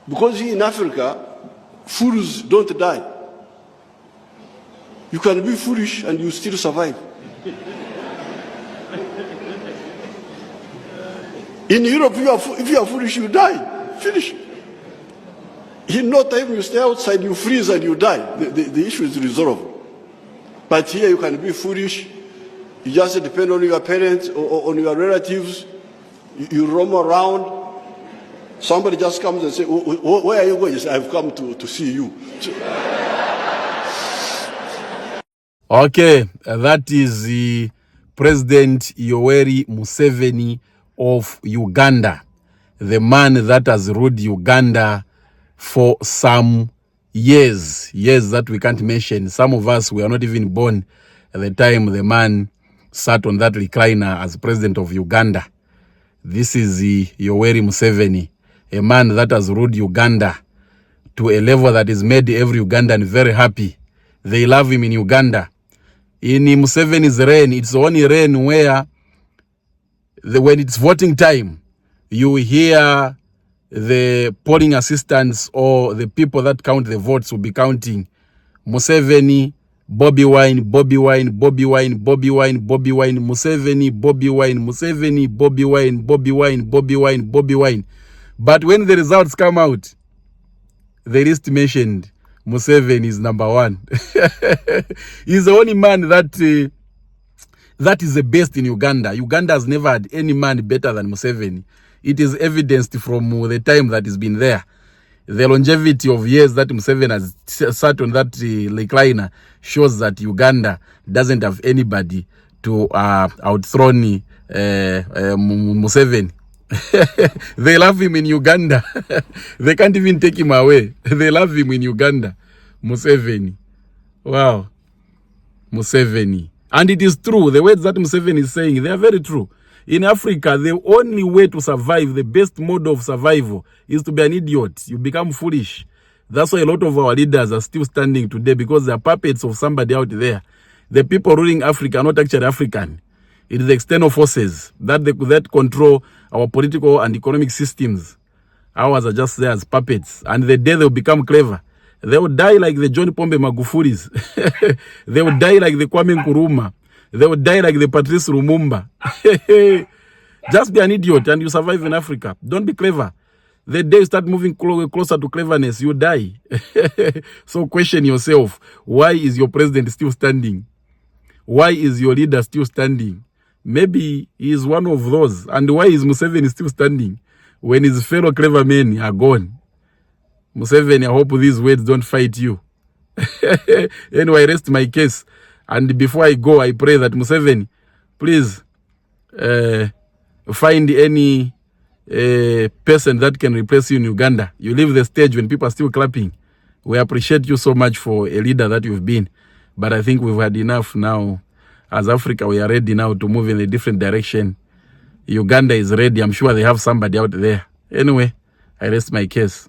Because here in Africa, fools don't die. You can be foolish and you still survive. In Europe, if you are foolish, you die. Finish. In no time, you stay outside, you freeze and you die. The issue is resolved. But here you can be foolish. You just depend on your parents or on your relatives. You roam around. Somebody just comes and says, where are you going? You say, I've come to see you. Okay, that is the President Yoweri Museveni of Uganda, the man that has ruled Uganda for some years that we can't mention. Some of us were not even born at the time the man sat on that recliner as president of Uganda. This is the Yoweri Museveni, a man that has ruled Uganda to a level that has made every Ugandan very happy. They love him in Uganda. In Museveni's reign, it's only reign where when it's voting time, you hear the polling assistants or the people that count the votes will be counting Museveni, Bobi Wine, Bobi Wine, Bobi Wine, Bobi Wine, Bobi Wine, Museveni, Bobi Wine, Museveni, Bobi Wine, Bobi Wine, Bobi Wine, Bobi Wine. But when the results come out, the list mentioned Museveni is number one. He's the only man that is the best in Uganda. Uganda has never had any man better than Museveni. It is evidenced from the time that he's been there. The longevity of years that Museveni has sat on that recliner shows that Uganda doesn't have anybody to outthrone Museveni. They love him in Uganda. They can't even take him away. They love him in Uganda. Museveni. Wow. Museveni. And it is true. The words that Museveni is saying, they are very true. In Africa, the only way to survive, the best mode of survival, is to be an idiot. You become foolish. That's why a lot of our leaders are still standing today, because they are puppets of somebody out there. The people ruling Africa are not actually African. It is the external forces that control our political and economic systems. Ours are just there as puppets. And the day they will become clever, they will die like the John Pombe Magufulis. They will die like the Kwame Nkrumah. They will die like the Patrice Lumumba. Just be an idiot and you survive in Africa. Don't be clever. The day you start moving closer to cleverness, you die. So question yourself, why is your president still standing? Why is your leader still standing? Maybe he is one of those. And why is Museveni still standing when his fellow clever men are gone? Museveni, I hope these words don't fight you. Anyway, I rest my case. And before I go, I pray that Museveni, please find any person that can replace you in Uganda. You leave the stage when people are still clapping. We appreciate you so much for a leader that you've been. But I think we've had enough now. As Africa, we are ready now to move in a different direction. Uganda is ready. I'm sure they have somebody out there. Anyway, I rest my case.